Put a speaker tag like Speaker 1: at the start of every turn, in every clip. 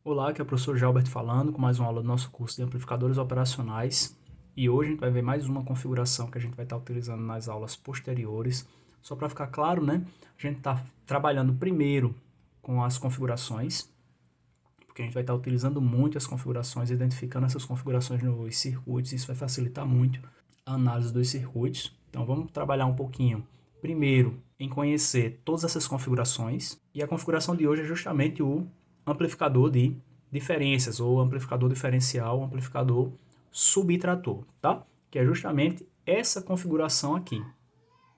Speaker 1: Olá, aqui é o professor Jalbert falando com mais uma aula do nosso curso de amplificadores operacionais. E hoje a gente vai ver mais uma configuração que a gente vai estar utilizando nas aulas posteriores. Só para ficar claro, né? A gente está trabalhando primeiro com as configurações, porque a gente vai estar utilizando muito as configurações, identificando essas configurações nos circuitos. Isso vai facilitar muito a análise dos circuitos. Então vamos trabalhar um pouquinho primeiro em conhecer todas essas configurações. E a configuração de hoje é justamente o amplificador de diferenças, ou amplificador diferencial, amplificador subtrator, tá? Que é justamente essa configuração aqui,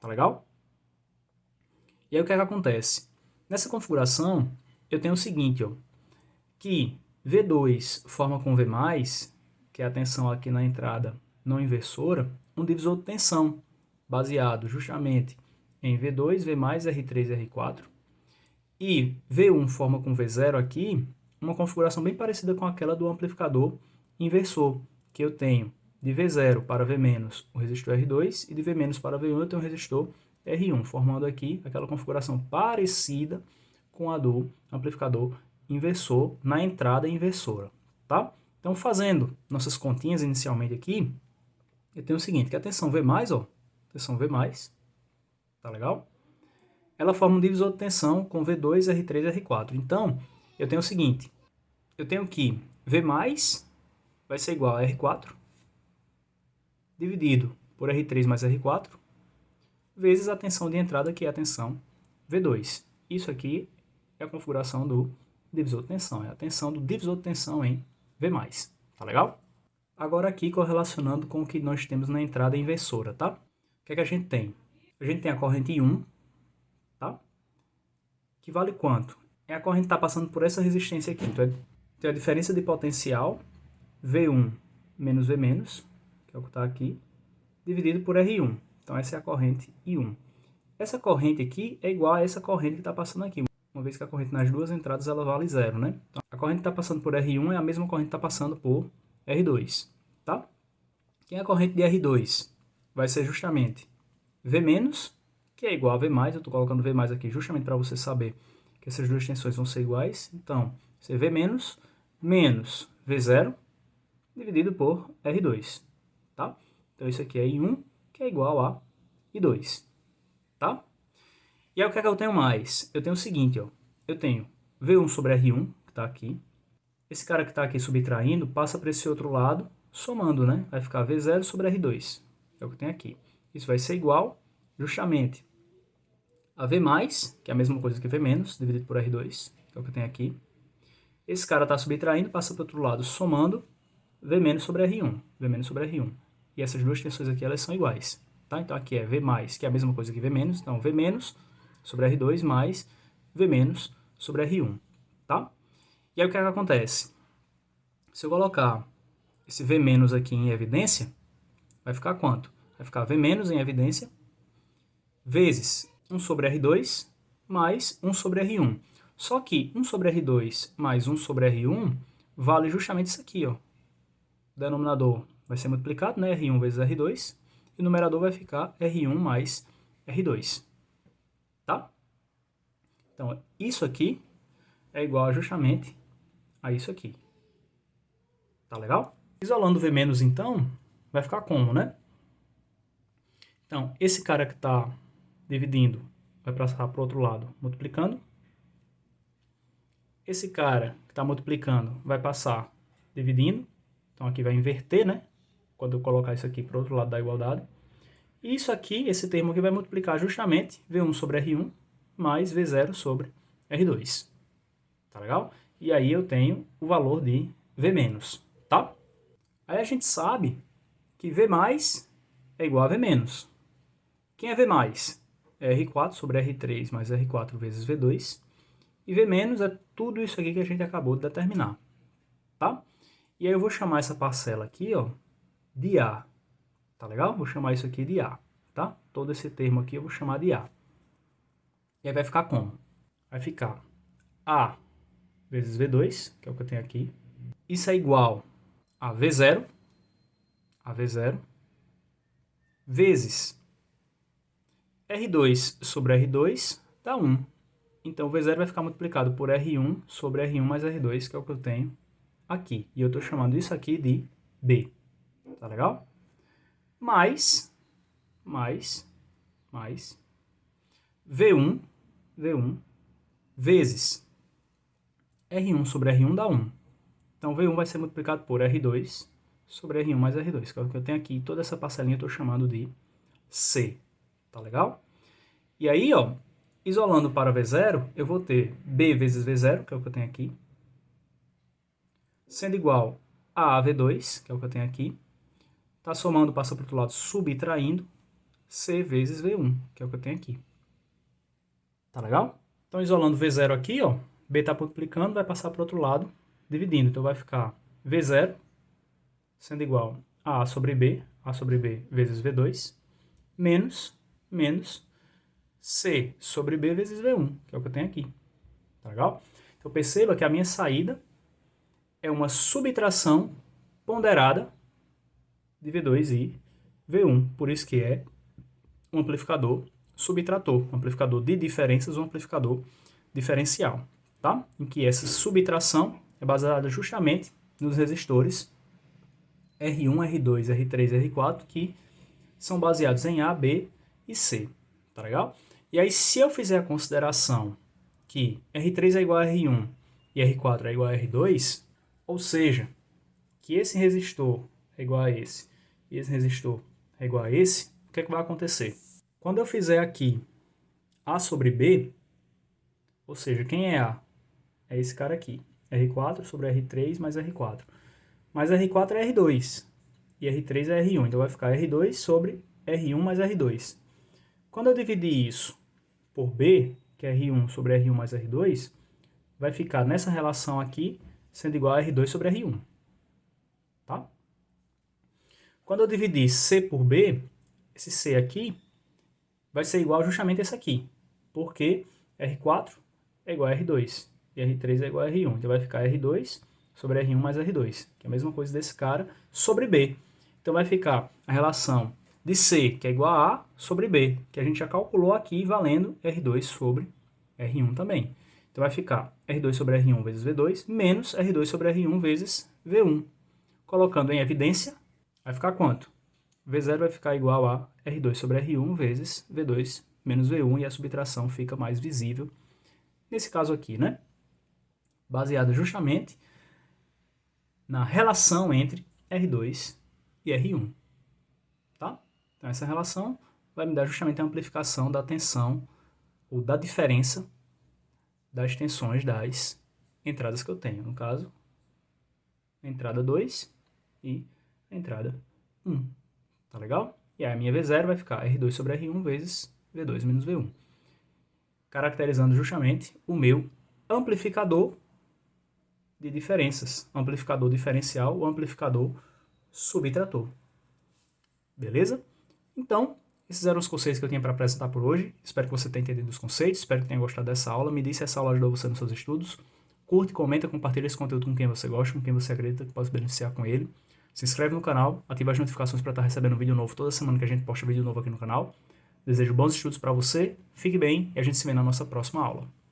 Speaker 1: tá legal? E aí o que é que acontece? Nessa configuração, eu tenho o seguinte, ó, que V2 forma com V+, que é a tensão aqui na entrada não inversora, um divisor de tensão, baseado justamente em V2, V+, R3 e R4, e V1 forma com V0 aqui, uma configuração bem parecida com aquela do amplificador inversor, que eu tenho de V0 para V- o resistor R2 e de V- para V1 eu tenho o resistor R1, formando aqui aquela configuração parecida com a do amplificador inversor na entrada inversora, tá? Então, fazendo nossas continhas inicialmente aqui, eu tenho o seguinte, que a tensão V+, ó, tensão V+, tá legal? Ela forma um divisor de tensão com V2, R3 e R4. Então, eu tenho o seguinte, eu tenho que V+, vai ser igual a R4, dividido por R3 mais R4, vezes a tensão de entrada, que é a tensão V2. Isso aqui é a configuração do divisor de tensão, é a tensão do divisor de tensão em V+. Tá legal? Agora aqui correlacionando com o que nós temos na entrada inversora, tá? O que é que a gente tem? A gente tem a corrente I1, tá? Que vale quanto? É a corrente que está passando por essa resistência aqui. Então, tem a diferença de potencial V1 menos V-, que é o que está aqui, dividido por R1. Então, essa é a corrente I1. Essa corrente aqui é igual a essa corrente que está passando aqui, uma vez que a corrente nas duas entradas ela vale zero, né? Então, a corrente que está passando por R1 é a mesma corrente que está passando por R2, tá? Quem é a corrente de R2? Vai ser justamente V-, que é igual a V+, eu estou colocando V+, aqui justamente para você saber que essas duas tensões vão ser iguais. Então, vai ser V- menos V0 dividido por R2, tá? Então, isso aqui é I1, que é igual a I2, tá? E aí, o que é que eu tenho mais? Eu tenho o seguinte, ó. Eu tenho V1 sobre R1, que está aqui. Esse cara que está aqui subtraindo passa para esse outro lado, somando, né? Vai ficar V0 sobre R2, é o que eu tenho aqui. Isso vai ser igual, justamente, a V+, que é a mesma coisa que V-, dividido por R2, que é o que eu tenho aqui. Esse cara está subtraindo, passa para o outro lado, somando V- sobre R1, V- sobre R1. E essas duas tensões aqui, elas são iguais, tá? Então, aqui é V+, que é a mesma coisa que V-, então V- sobre R2 mais V- sobre R1, tá? E aí, o que é que acontece? Se eu colocar esse V- aqui em evidência, vai ficar quanto? Vai ficar V- em evidência vezes 1 sobre R2 mais 1 sobre R1. Só que 1 sobre R2 mais 1 sobre R1 vale justamente isso aqui, ó. O denominador vai ser multiplicado, né? R1 vezes R2, e o numerador vai ficar R1 mais R2, tá? Então, isso aqui é igual justamente a isso aqui. Tá legal? Isolando V-, então, vai ficar como, né? Então, esse cara que está dividindo vai passar para o outro lado multiplicando. Esse cara que está multiplicando vai passar dividindo. Então, aqui vai inverter, né? Quando eu colocar isso aqui para o outro lado da igualdade. E isso aqui, esse termo aqui vai multiplicar justamente V1 sobre R1 mais V0 sobre R2. Tá legal? E aí eu tenho o valor de V-, tá? Aí a gente sabe que V+ é igual a V-. Quem é V+? É R4 sobre R3 mais R4 vezes V2. E V- é tudo isso aqui que a gente acabou de determinar, tá? E aí eu vou chamar essa parcela aqui, ó, de A, tá legal? Vou chamar isso aqui de A, tá? Todo esse termo aqui eu vou chamar de A. E aí vai ficar como? Vai ficar A vezes V2, que é o que eu tenho aqui. Isso é igual a V0, vezes R2 sobre R2 dá 1. Então, o V0 vai ficar multiplicado por R1 sobre R1 mais R2, que é o que eu tenho aqui. E eu estou chamando isso aqui de B. Tá legal? Mais V1 vezes R1 sobre R1 dá 1. Então, V1 vai ser multiplicado por R2 sobre R1 mais R2, que é o que eu tenho aqui. Toda essa parcelinha eu estou chamando de C. Tá legal? E aí, ó, isolando para V0, eu vou ter B vezes V0, que é o que eu tenho aqui, sendo igual a V2, que é o que eu tenho aqui. Tá somando, passa para o outro lado, subtraindo, C vezes V1, que é o que eu tenho aqui. Tá legal? Então, isolando V0 aqui, ó, B está multiplicando, vai passar para o outro lado, dividindo. Então, vai ficar V0 sendo igual a sobre B vezes V2, menos C sobre B vezes V1, que é o que eu tenho aqui. Tá legal? Então, perceba que a minha saída é uma subtração ponderada de V2 e V1. Por isso que é um amplificador subtrator, um amplificador de diferenças, um amplificador diferencial, tá? Em que essa subtração é baseada justamente nos resistores R1, R2, R3, R4, que são baseados em A, B e C, tá legal? E aí, se eu fizer a consideração que R3 é igual a R1 e R4 é igual a R2, ou seja, que esse resistor é igual a esse e esse resistor é igual a esse, o que é que vai acontecer? Quando eu fizer aqui A sobre B, ou seja, quem é A? É esse cara aqui, R4 sobre R3 mais R4. Mas R4 é R2 e R3 é R1, então vai ficar R2 sobre R1 mais R2. Quando eu dividir isso por B, que é R1 sobre R1 mais R2, vai ficar nessa relação aqui sendo igual a R2 sobre R1. Tá? Quando eu dividir C por B, esse C aqui vai ser igual justamente a esse aqui, porque R4 é igual a R2 e R3 é igual a R1. Então vai ficar R2 sobre R1 mais R2, que é a mesma coisa desse cara, sobre B. Então vai ficar a relação de C, que é igual a A, sobre B, que a gente já calculou aqui, valendo R2 sobre R1 também. Então vai ficar R2 sobre R1 vezes V2, menos R2 sobre R1 vezes V1. Colocando em evidência, vai ficar quanto? V0 vai ficar igual a R2 sobre R1 vezes V2 menos V1, e a subtração fica mais visível nesse caso aqui, né? Baseada justamente na relação entre R2 e R1, tá? Então essa relação vai me dar justamente a amplificação da tensão ou da diferença das tensões das entradas que eu tenho. No caso, a entrada 2 e a entrada 1. Tá legal? E aí a minha V0 vai ficar R2 sobre R1 vezes V2 menos V1. Caracterizando justamente o meu amplificador de diferenças. Amplificador diferencial ou amplificador subtrator. Beleza? Então, esses eram os conceitos que eu tinha para apresentar por hoje. Espero que você tenha entendido os conceitos, espero que tenha gostado dessa aula. Me diz se essa aula ajudou você nos seus estudos. Curte, comenta, compartilha esse conteúdo com quem você gosta, com quem você acredita que pode se beneficiar com ele. Se inscreve no canal, ativa as notificações para estar recebendo um vídeo novo toda semana que a gente posta vídeo novo aqui no canal. Desejo bons estudos para você, fique bem e a gente se vê na nossa próxima aula.